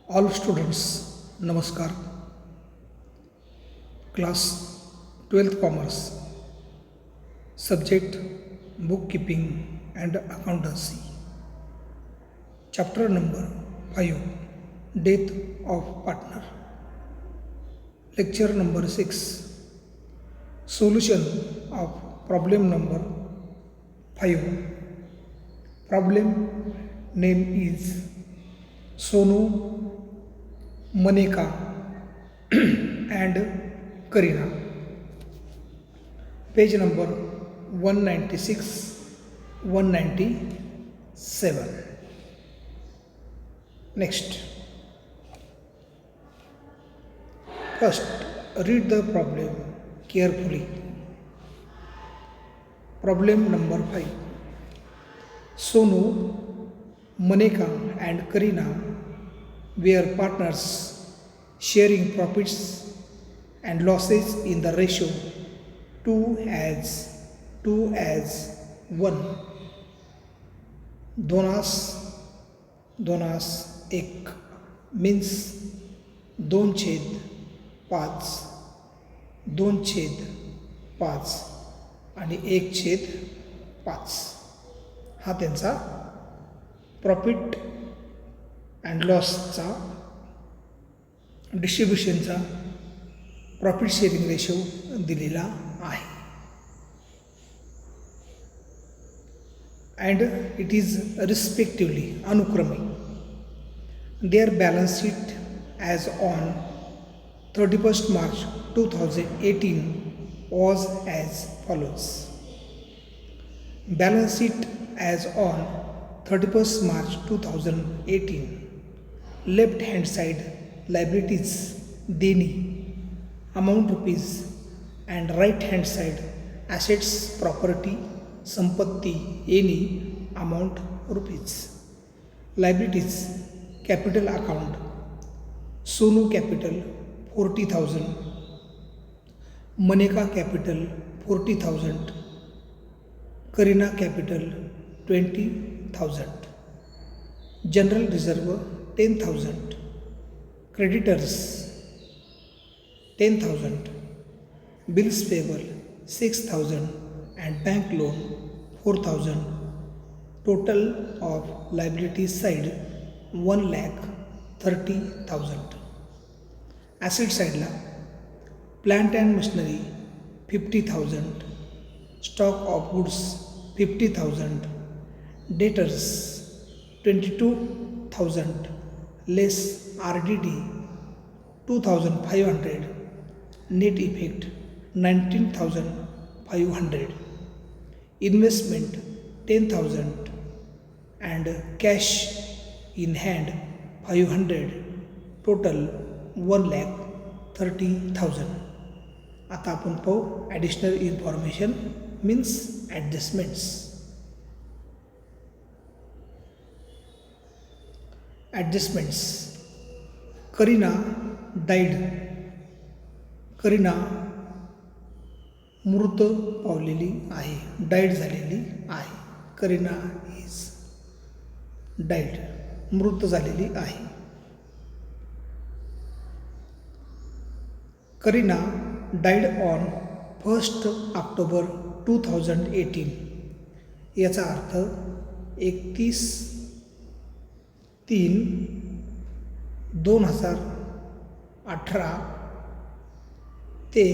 All students, Namaskar. Class 12th Commerce. Subject Bookkeeping and Accountancy. Chapter number 5, Death of Partner. Lecture number 6, Solution of problem number 5. Problem name is Sonu, Maneka and Karina. Page number 196, 197. Next. First, read the problem carefully. Problem number 5. Sonu, Maneka and Karina were partners sharing profits and losses in the ratio 2:1. दोनास एक means 2/5, 2/5 आणि 1/5 हा त्यांचा profit and लॉसचा डिस्ट्रीब्युशनचा profit sharing ratio दिलेला आहे. And it is respectively अनुक्रमे their balance sheet as on 31st March 2018 was as follows. Balance sheet as on 31st March 2018. Left hand side liabilities देणी amount rupees and right hand side assets property संपत्ती येणी amount rupees. Liabilities capital account Sonu capital 40,000, Maneka capital 40,000, Karina capital 20,000. General reserve 10,000, creditors 10,000, bills payable 6,000 and bank loan 4,000. Total of liabilities side 1,30,000. Asset side ला plant and machinery 50,000, stock of goods 50,000, debtors 22,000 less RDD 2,500, net effect 19,500, investment 10,000 and cash in hand 500, total 1,30,000. आता आपण पाहू additional information means ॲडजस्टमेंट्स. ॲडजस्टमेंट्स करीना died. करीना मृत पावलेली आहे, died झालेली आहे. करीना is died, मृत झालेली आहे. करीना डाईड ऑन 1st October 2018. याचा अर्थ 31/3/2018 ते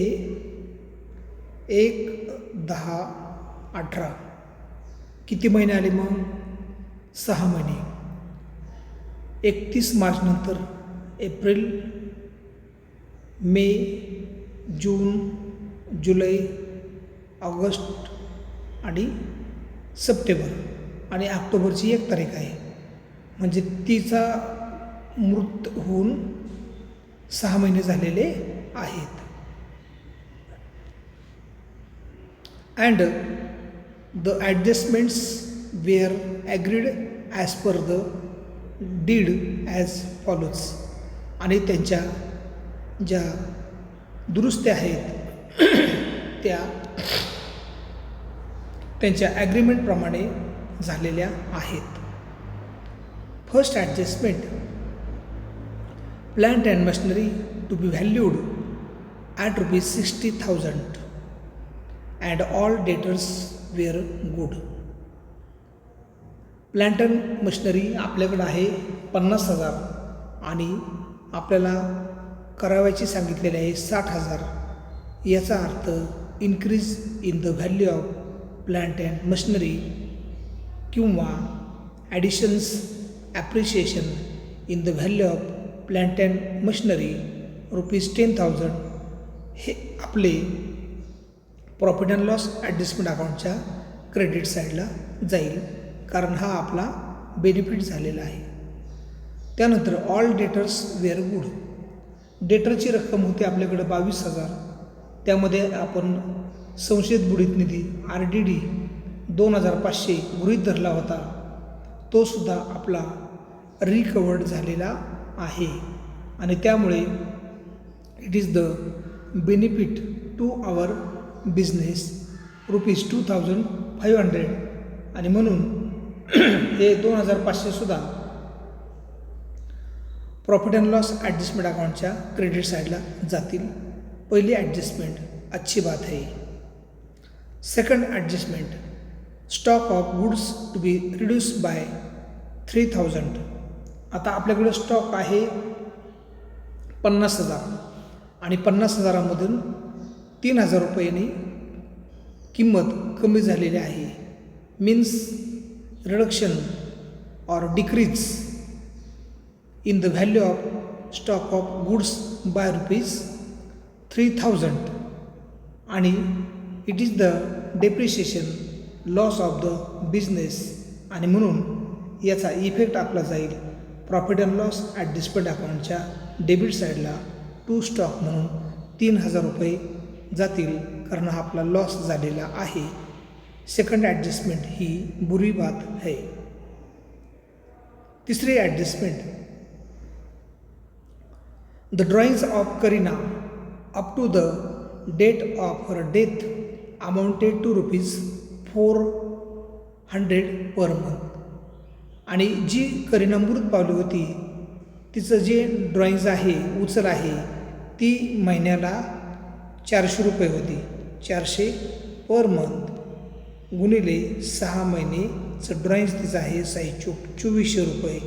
1/10/18. किती महिने आले मग? 6 महिने. 31 मार्च नंतर एप्रिल, मे, जून, जुलै, ऑगस्ट आणि सप्टेंबर आणि ऑक्टोबरची 1 तारीख आहे. म्हणजे तिचा मृत होऊन 6 महिने झालेले आहेत. And the adjustments were agreed as per the deed as follows. आणि त्यांच्या ज्या दुरुस्त्या आहेत त्या त्यांच्या ॲग्रीमेंटप्रमाणे झालेल्या आहेत. First adjustment Plant and machinery to be valued at rupees 60,000 and all debtors were good. Plant and machinery आपल्याकडं आहे 50,000 आणि आपल्याला करावयाची सांगितलेली आहे 60,000. याचा अर्थ increase in the value of plant and machinery किंवा additions appreciation in the value of plant and machinery rupees 10,000 हे आपले प्रॉफिट अँड लॉस ॲडजस्टमेंट अकाउंटच्या क्रेडिट साईडला जाईल, कारण हा आपला बेनिफिट झालेला आहे. त्यानंतर ऑल डेटर्स वेअर गुड. डेटरची रक्कम होती आपल्याकडं 22,000. त्यामध्ये आपण संशयित बुडीत निधी RDD 2,500 गृहीत धरला होता, तो सुद्धा आपला रिकवर्ड झालेला आहे आणि त्यामुळे it is the benefit to our business rupees 2,500 आणि म्हणून हे 2,500 सुद्धा प्रॉफिट अँड लॉस ॲडजस्टमेंट अकाउंटच्या क्रेडिट साईडला जातील. पहिली ॲडजस्टमेंट अच्छी बात है. Second adjustment stock of goods to be reduce by 3,000. आता आपल्याकडे स्टॉक आहे 50,000 आणि 50,000मधून 3,000 रुपयांनी किंमत कमी झालेली आहे. मीन्स रिडक्शन और decrease in the value of stock of goods by rupees 3,000 आणि it is the depreciation loss of the business आणि म्हणून याचा इफेक्ट आपला जाईल प्रॉफिट अँड लॉस ॲडजस्टमेंट अकाउंटच्या डेबिट साईडला टू स्टॉक म्हणून 3,000 रुपये जातील, कारण हा आपला लॉस झालेला आहे. सेकंड ॲडजस्टमेंट ही बुरी बात है. तिसरी adjustment the drawings of Kareena up to the date of her death amounted to rupees 400 per month. आणि जी करीना मृत पावली होती तिचं जे ड्रॉइंग्ज आहे, उचल आहे, ती महिन्याला 400 रुपये होती. 400 पर मंथ गुणिले 6 महिनेचं ड्रॉइंग्ज तिचं आहे 2400 रुपये.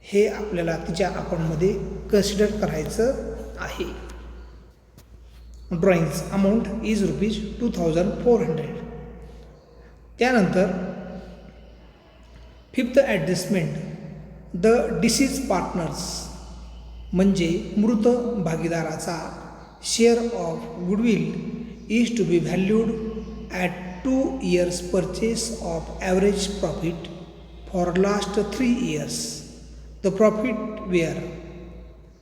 हे आपल्याला तिच्या अकाउंटमध्ये कन्सिडर करायचं आहे. Drawings amount is rupees 2,400. त्यानंतर fifth adjustment the deceased partners म्हणजे मृत भागीदाराचा share of goodwill is to be valued at 2 years purchase of average profit for last 3 years. The profit were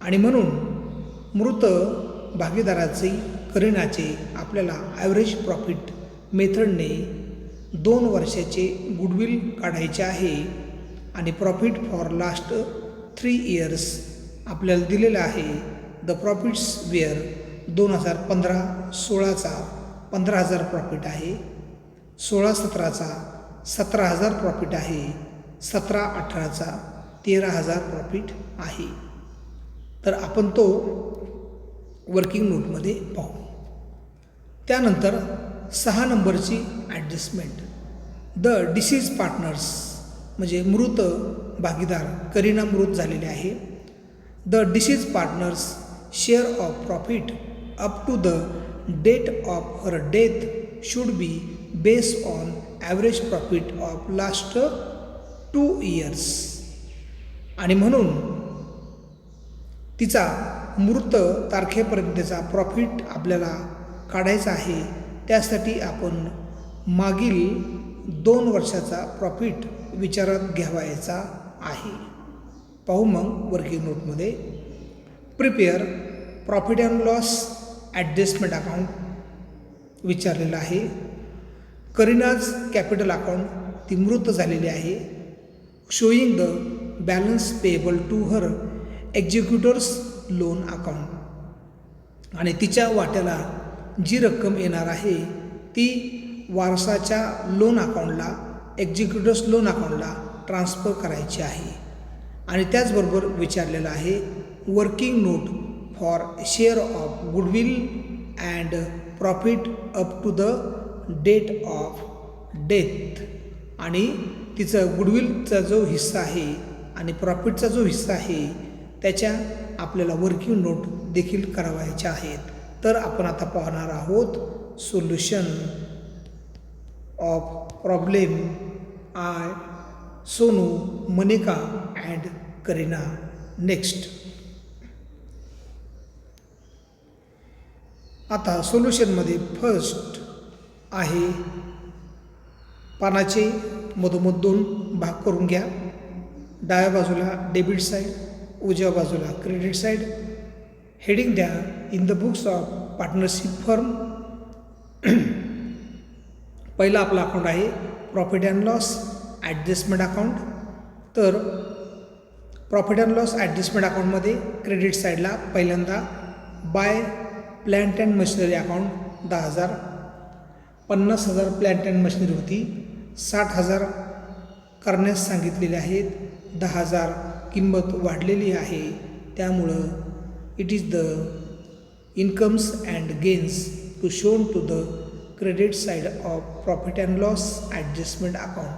आणि म्हणून मृत भागीदाराचे करीनाचे आपल्याला ॲव्हरेज प्रॉफिट मेथडने 2 वर्षाचे गुडविल काढायचे आहे आणि प्रॉफिट फॉर लास्ट 3 years आपल्याला दिलेलं आहे. द प्रॉफिट्स वेअर 2015-16चा 15,000 प्रॉफिट आहे, 16-17चा 17,000 प्रॉफिट आहे, 17-18चा 13,000 प्रॉफिट आहे. तर आपण तो वर्किंग नोटमध्ये पाहू. त्यानंतर 6 नंबरची ॲडजस्टमेंट द डिसीज पार्टनर्स म्हणजे मृत भागीदार करीना मृत झालेले आहे. The deceased partner's share of profit up to the date of her death should be based on average profit of last 2 years. आणि म्हणून तिचा मृत तारखेपर्यंतचा प्रॉफिट आपल्याला काढायचा आहे. त्यासाठी आपण मागील 2 वर्षाचा प्रॉफिट विचारात घ्यावायचा आहे. पाहू मग वर्किंग नोटमध्ये. Prepare profit and loss adjustment account विचारलेलं आहे. करीनाज कॅपिटल अकाउंट ती मृत झालेली आहे. Showing the balance payable to her executors loan account आणि तिच्या वाट्याला जी रक्कम येणार आहे ती वारसाच्या लोन अकाउंटला एक्झिक्युटर्स लोन अकाउंटला ट्रान्सफर करायची आहे. आणि त्याचबरोबर विचारलेलं आहे working note for share of goodwill and profit up to the date of death. आणि तिचं गुडविलचा जो हिस्सा आहे आणि प्रॉफिटचा जो हिस्सा आहे त्याच्या आपल्याला वर्किंग नोट देखील करावायच्या आहेत. तर आपण आता पाहणार आहोत solution of problem I, Sonu, Manika and Kareena. Next, आता सोल्युशनमध्ये फर्स्ट आहे पानाचे मधोमध 2 भाग करून घ्या. डाव्या बाजूला डेबिट साईड, उजव्या बाजूला क्रेडिट साईड. हेडिंग द्या in the books of partnership firm. पहिला आपला अकाउंट आहे profit and loss adjustment account. तर प्रॉफिट अँड लॉस ॲडजस्टमेंट अकाउंटमध्ये क्रेडिट साईडला पहिल्यांदा by plant and machinery account 10,000. 50,000 plant and machinery होती, 60,000 करण्यास सांगितलेले आहेत. 10,000 किंमत वाढलेली आहे, त्यामुळं it is the incomes and gains to shown to the credit side of profit and loss adjustment account.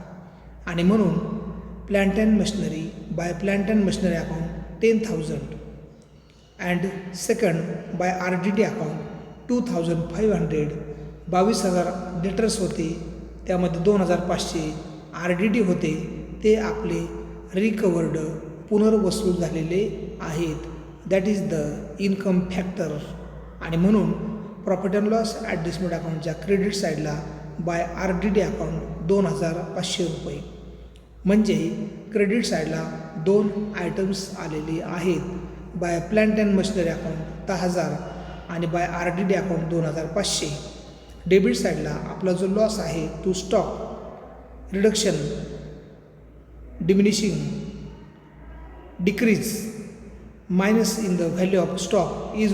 आणि म्हणून plant and machinery by plant and machinery account 10,000 and second by RDD account 2,500. 22,000 debtors होते, त्यामध्ये 2,500 RDD होते, ते आपले recovered पुनर्वसूल झालेले आहेत. That is the income factor. आणि म्हणून प्रॉफिट अँड लॉस ॲडजस्टमेंट अकाउंटच्या क्रेडिट साईडला बाय RDD अकाउंट 2,500 रुपये. म्हणजे क्रेडिट साईडला 2 आयटम्स आलेले आहेत. By plant and machinery account 10,000 आणि बाय RDD अकाउंट 2,500. डेबिट साईडला आपला जो लॉस आहे तो stock reduction, diminishing, decrease, minus in the value of stock is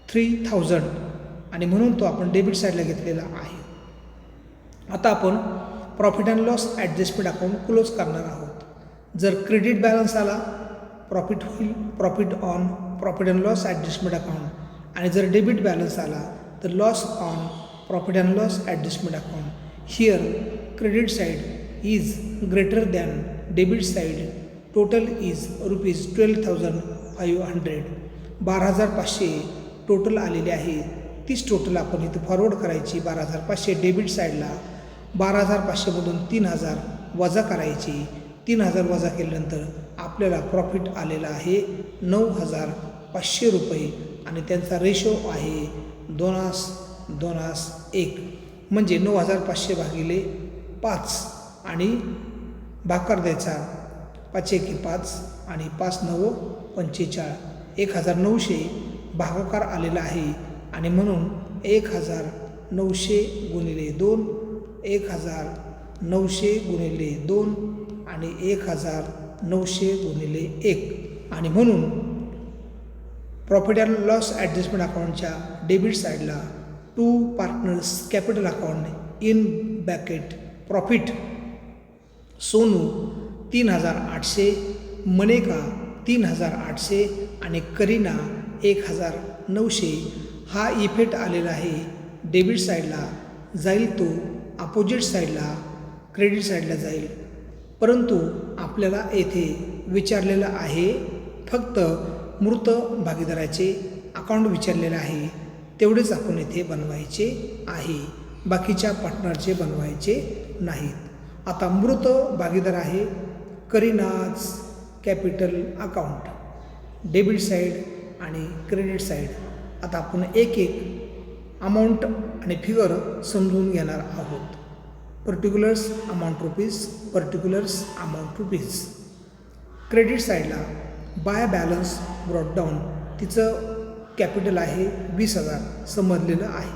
₹3,000 आणि म्हणून तो आपण डेबिट साईडला घेतलेला आहे. आता आपण profit and loss adjustment account close करणार आहोत. जर क्रेडिट बॅलन्स आला प्रॉफिट होईल, profit on profit and loss adjustment account. आणि जर डेबिट बॅलन्स आला तर loss on profit and loss adjustment account. Here credit side is greater than debit side. Total is ₹12,500. 12,500 total आलेले आहे. तीच टोटल आपण इथं फॉरवर्ड करायची. 12,500 डेबिट साईडला, 12,500मधून 3,000 वजा करायची. 3,000 वजा केल्यानंतर आपल्याला प्रॉफिट आलेला आहे 9,500 रुपये. आणि त्यांचा रेशो आहे 2:1. म्हणजे 9,500 भागिले 5 आणि भाकर द्यायचा 5 एके 5 आणि 5×9 45. 1,900 भागाकार आलेला आहे. आणि म्हणून 1,900 गुणिले 2, 1,900 गुणिले 2 आणि 1,900 गुणिले 1. आणि म्हणून प्रॉफिट अँड लॉस ॲडजस्टमेंट अकाउंटच्या डेबिट साईडला 2 partners capital account in bracket profit Sonu 3,800, Maneka 3,800 आणि करीना 1,900 हा इफेक्ट आलेला आहे. डेबिट साईडला जाईल तो अपोजिट साईडला क्रेडिट साईडला जाईल. परंतु आपल्याला येथे विचारलेलं आहे फक्त मृत भागीदाराचे अकाउंट विचारलेलं आहे, तेवढेच आपण इथे बनवायचे आहे, बाकीच्या पार्टनरचे बनवायचे नाहीत. आता मृत भागीदार आहे Kareena's capital account, debit side आणि क्रेडिट साईड. आता आपण एक एक अमाऊंट आणि फिगर समजून घेणार आहोत. Particulars amount rupees, particulars amount rupees. Credit साईडला बाय बॅलन्स ब्रॉट डाऊन, तिचं कॅपिटल आहे 20,000 समजलेलं आहे.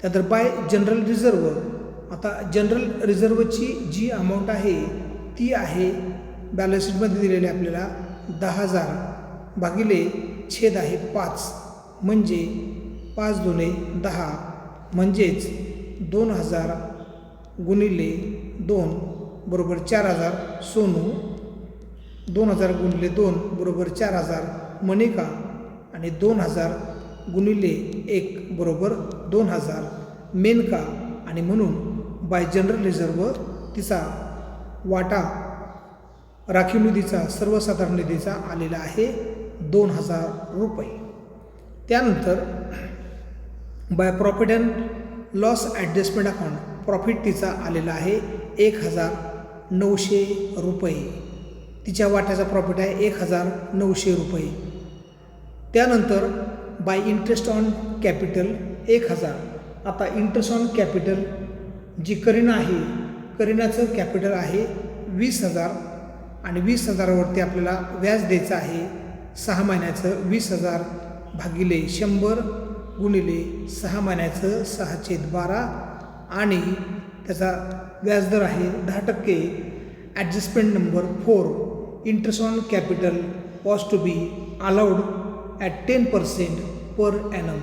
त्यानंतर बाय जनरल रिझर्व, आता जनरल रिझर्वची जी अमाऊंट आहे ती आहे बॅलन्स शीटमध्ये दिलेली आपल्याला 10,000 भागिले छेद आहे 5, म्हणजे 5 दुने 10, म्हणजेच 2,000 गुणिले 2 बरोबर 4,000. सोनू 2000 गुणिले 2 बरोबर 4000 मनिका आणि 2000 गुणिले 1 बरोबर 2000 मेनका आणि म्हणून बाय जनरल रिझर्व्ह तिचा वाटा राखीव निधीचा सर्वसाधारण निधीचा आलेला आहे 2000 रुपये. त्यानंतर bye profit and loss adjustment account profit तिचा आलेला आहे 1900 रुपये. तिच्या वाट्याचा प्रॉफिट आहे 1900 रुपये. त्यानंतर बाय इंटरेस्ट ऑन कॅपिटल 1000. आता इंटरेस्ट ऑन कॅपिटल जी करीना आहे, करीनाचं कॅपिटल आहे 20,000 आणि 20,000वरती आपल्याला व्याज द्यायचं आहे 6 महिन्याचं 20,000 भागिले 100 गुणिले 6 महिन्याचं 6/12 आणि त्याचा व्याजदर आहे 10%. Adjustment number 4 interest on capital was to be allowed at 10% per annum.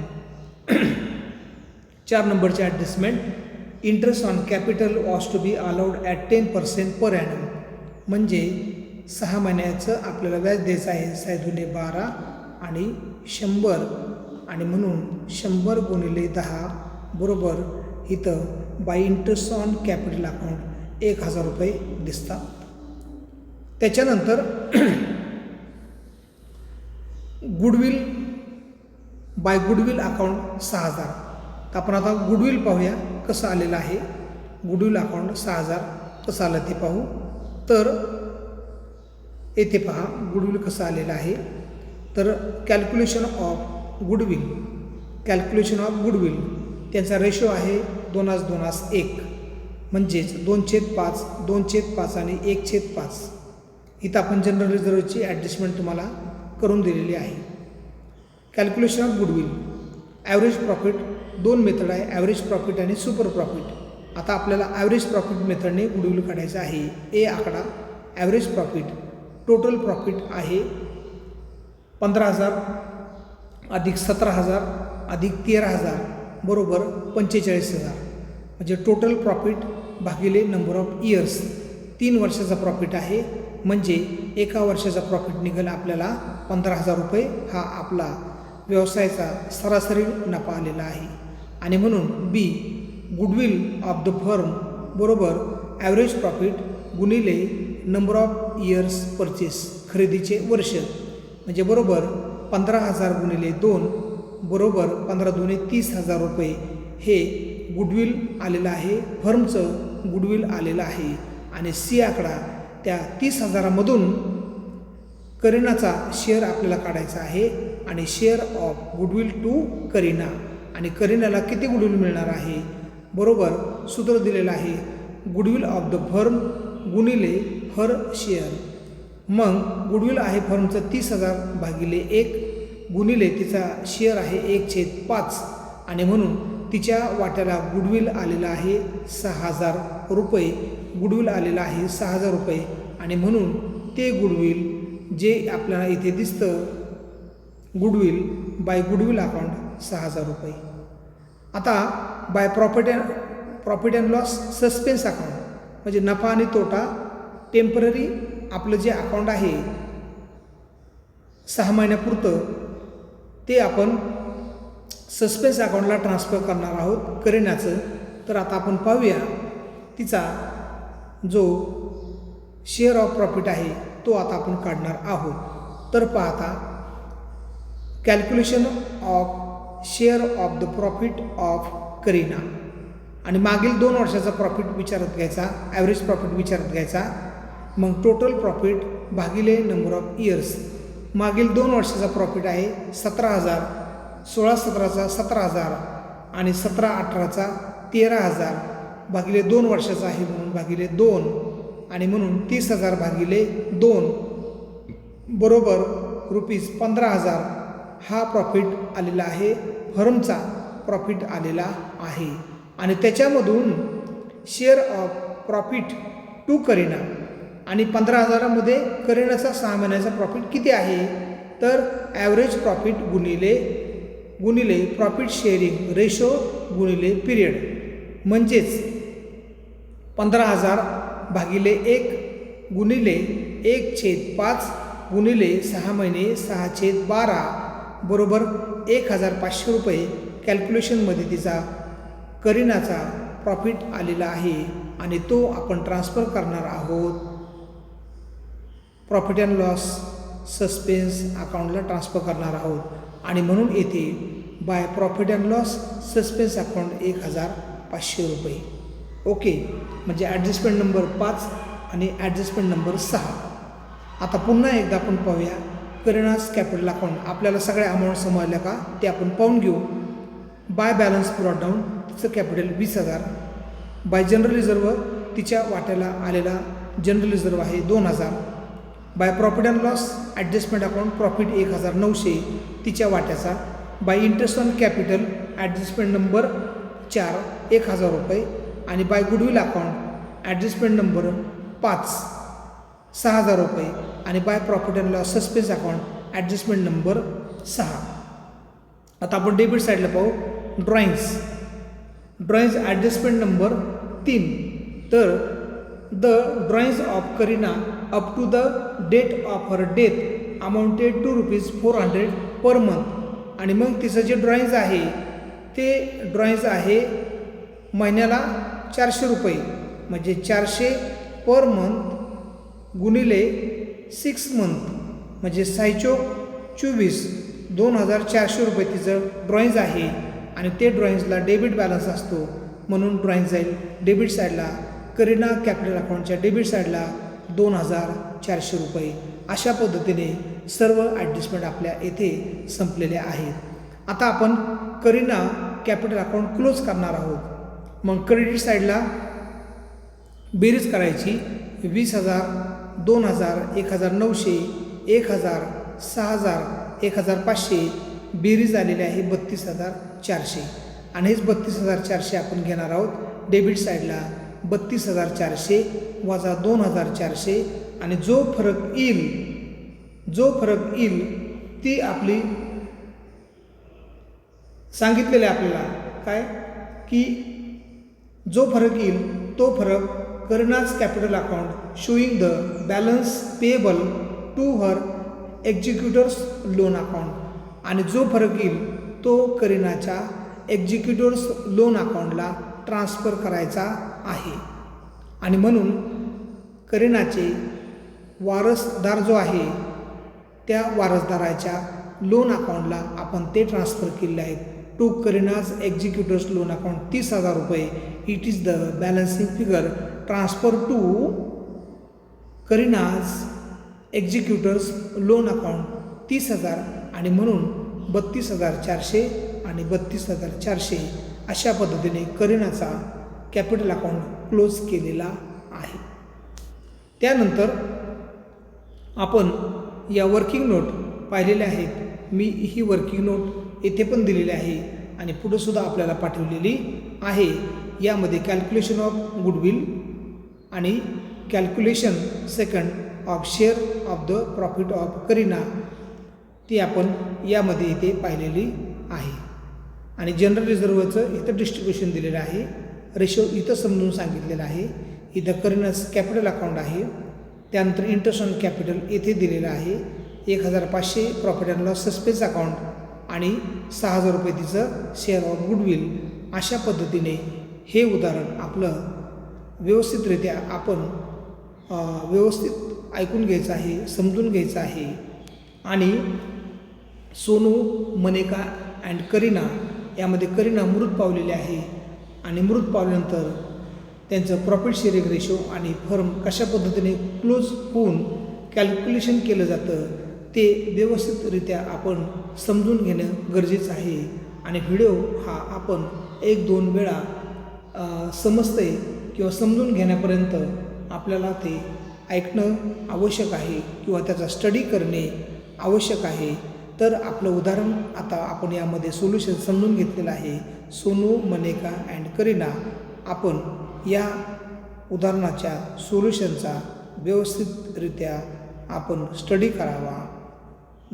4 नंबरचे adjustment interest on capital was to be allowed at 10% per annum म्हणजे 6 महिन्याचं आपल्याला व्याज द्यायचं आहे 6×12 आणि 100 आणि म्हणून 100 गुणिले 10 बरोबर इथं bye interest on capital account 1000 रुपये दिसतात. त्याच्यानंतर गुडविल बाय गुडविल अकाउंट 6000. तर आपण आता गुडविल पाहूया कसं आलेलं आहे. गुडविल अकाउंट 6000 कसं आलं ते पाहू. तर येथे पहा गुडविल कसं आलेलं आहे. तर कॅल्क्युलेशन ऑफ गुडविल त्यांचा रेशो आहे 2:1 म्हणजेच 2/5 2/5 आणि 1/5. इथं आपण जनरल रिझर्व्हची ॲडजस्टमेंट तुम्हाला करून दिलेली आहे. Calculation of goodwill average profit 2 method आहे, ॲव्हरेज प्रॉफिट आणि सुपर प्रॉफिट. आता आपल्याला ॲव्हरेज प्रॉफिट मेथडने गुडविल काढायचं आहे. ए आकडा ॲव्हरेज प्रॉफिट टोटल प्रॉफिट आहे 15,000 अधिक 17,000 अधिक 13,000 बरोबर 45,000 म्हणजे टोटल प्रॉफिट भागिले नंबर ऑफ इयर्स. 3 वर्षाचा प्रॉफिट आहे म्हणजे एका वर्षाचा प्रॉफिट निघेल आपल्याला 15,000 रुपये. हा आपला व्यवसायाचा सरासरी नफा आलेला आहे. आणि म्हणून बी गुडविल ऑफ द फर्म बरोबर ॲव्हरेज प्रॉफिट गुणिले नंबर ऑफ इयर्स परचेस खरेदीचे वर्ष म्हणजे बरोबर 15,000 गुणिले 2 बरोबर 15×2 30,000 रुपये हे गुडविल आलेलं आहे, फर्मचं गुडविल आलेलं आहे. आणि सी आकडा त्या 30,000मधून करीनाचा शेअर आपल्याला काढायचा आहे आणि शेअर ऑफ गुडविल टू करीना आणि करीनाला किती गुडविल मिळणार आहे बरोबर सूत्र दिलेलं आहे गुडविल ऑफ द फर्म गुणिले हर शेअर. मग गुडविल आहे फर्मचं 30,000 भागिले 1 गुणिले तिचा शेअर आहे 1/5 आणि म्हणून तिच्या वाट्याला गुडविल आलेला आहे 6,000 रुपये. गुडविल आलेला आहे 6,000 रुपये आणि म्हणून ते गुडविल जे आपल्याला इथे दिसतं गुडविल बाय गुडविल अकाउंट 6,000 रुपये. आता bye profit and loss suspense account म्हणजे नफा आणि तोटा टेम्पररी आपलं जे अकाउंट आहे 6 महिन्यापुरतं ते आपण सस्पेन्स अकाउंटला ट्रान्सफर करणार आहोत करीनाचं. तर आता आपण पाहूया तिचा जो शेअर ऑफ प्रॉफिट आहे तो आता आपण काढणार आहोत. तर पाहता calculation of share of the profit of Kareena आणि मागील 2 वर्षाचा प्रॉफिट विचारत घ्यायचा, ॲव्हरेज प्रॉफिट विचारत घ्यायचा. मग टोटल प्रॉफिट भागिले नंबर ऑफ इयर्स. मागील 2 वर्षाचा प्रॉफिट आहे 17,000, 16/17चा 17,000 आणि 17/18चा 13,000 भागिले 2 वर्षाचा आहे म्हणून भागिले 2 आणि म्हणून 30,000 भागिले 2 बरोबर ₹15,000 हा प्रॉफिट आलेला आहे, फर्मचा प्रॉफिट आलेला आहे. आणि त्याच्यामधून शेअर ऑफ प्रॉफिट टू करीना आणि 15,000मध्ये करीनाचा 6 महिन्याचा प्रॉफिट किती आहे तर ॲव्हरेज प्रॉफिट गुणिले प्रॉफिट शेअरिंग रेशो गुणिले पिरियड म्हणजेच 15,000 भागिले 1 गुणिले 1/5 गुणिले 6 महिने 6/12 बरोबर 1,500 रुपये कॅल्क्युलेशनमध्ये तिचा करिनाचा प्रॉफिट आलेला आहे आणि तो आपण ट्रान्सफर करणार आहोत प्रॉफिट अँड लॉस सस्पेन्स अकाउंटला ट्रान्सफर करणार आहोत आणि म्हणून येथे bye profit and loss suspense account 1,500 रुपये. ओके, म्हणजे ॲडजस्टमेंट नंबर 5 आणि ॲडजस्टमेंट नंबर 6. आता पुन्हा एकदा आपण पाहूया करिनाज कॅपिटल अकाउंट. आपल्याला सगळ्या अमाऊंट समजल्या का ते आपण पाहून घेऊ. बाय बॅलन्स ब्रॉट डाऊन तिचं कॅपिटल 20,000. बाय जनरल रिझर्व तिच्या वाट्याला आलेला जनरल रिझर्व आहे 2,000. By profit and loss adjustment account profit 1,900 तिच्या वाट्याचा. By interest on capital adjustment number 4 1,000 रुपये. आणि by goodwill account adjustment number 5 6,000 रुपये. आणि by profit and loss suspense account adjustment number 6. आता आपण डेबिट साईडला पाहू. Drawings adjustment number 3. तर the drawings of Kareena up to the date of her death amounted to ₹400 per month. आणि मग तिचं जे ड्रॉइंग्स आहे ते ड्रॉइंग्स आहे महिन्याला 400 रुपये, म्हणजे 400 पर मंथ गुणिले 6 मंथ म्हणजे 6/24 2,400 रुपये तिचं ड्रॉइंग्स आहे. आणि ते ड्रॉइंग्सला डेबिट बॅलन्स असतो म्हणून ड्रॉइंग जाईल डेबिट साईडला. करिना कॅपिटल अकाउंटच्या डेबिट साईडला 2,400 रुपये. अशा पद्धतीने सर्व ॲडजस्टमेंट आपल्या येथे संपलेल्या आहेत. आता आपण करिना कॅपिटल अकाउंट क्लोज करणार आहोत. मग क्रेडिट साईडला बेरीज करायची. 20,000 2,000 1,900 1,000 6,000 1,500 बेरीज आलेली आहे 32,400. आणि हेच 32,400 आपण घेणार आहोत डेबिट साईडला. 32,400 वजा 2,400 आणि जो फरक येईल ती आपली सांगितलेलं आहे आपल्याला काय की जो फरक येईल तो फरक Kareena's capital account showing the balance payable to her executors loan account. आणि जो फरक येईल तो करिनाच्या एक्झिक्युटर्स लोन अकाउंटला ट्रान्सफर करायचा आहे. आणि म्हणून करिनाचे वारसदार जो आहे त्या वारसदाराच्या लोन अकाउंटला आपण ते ट्रान्सफर केलेले आहेत to Kareena's executors loan account 30,000 रुपये. It is the balancing figure transfer to Kareena's executors loan account 30,000. आणि म्हणून 32,400 आणि 32,400 अशा पद्धतीने करिनाचा कॅपिटल अकाउंट क्लोज केलेला आहे. त्यानंतर आपण या वर्किंग नोट पाहिलेल्या आहेत. मी ही वर्किंग नोट येथे पण दिलेली आहे आणि पुढेसुद्धा आपल्याला पाठवलेली आहे. यामध्ये कॅल्क्युलेशन ऑफ गुडविल आणि calculation second of share of the profit of Kareena ती आपण यामध्ये इथे पाहिलेली आहे. आणि जनरल रिझर्वचं इथं डिस्ट्रीब्युशन दिलेलं आहे. रेशो इथं समजून सांगितलेलं आहे. इथं करिनाज कॅपिटल अकाउंट आहे. त्यानंतर इंटरेस्ट ऑन कॅपिटल येथे दिलेलं आहे. 1,500 profit and loss suspense account आणि 6,000 रुपये तिचं शेअर ऑफ गुडविल. अशा पद्धतीने हे उदाहरण आपलं व्यवस्थितरित्या आपण व्यवस्थित ऐकून घ्यायचं आहे, समजून घ्यायचं आहे. आणि सोनू मनेका अँड करिना यामध्ये करिना मृत पावलेली आहे. आणि मृत पावल्यानंतर त्यांचं प्रॉफिट शेअरिंग रेशो आणि फर्म कशा पद्धतीने क्लोज होऊन कॅल्क्युलेशन केलं जातं ते व्यवस्थितरित्या आपण समजून घेणं गरजेचं आहे. आणि व्हिडिओ हा आपण 1-2 वेळा समजते किंवा समजून घेण्यापर्यंत आपल्याला ते ऐकणं आवश्यक आहे किंवा त्याचा स्टडी करणे आवश्यक आहे. तर आपलं उदाहरण आता आपण यामध्ये सोल्युशन समजून घेतलेलं आहे. सोनू मनेका अँड करिना. आपण या उदाहरणाच्या सोल्युशनचा व्यवस्थितरित्या आपण स्टडी करावा.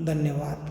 धन्यवाद.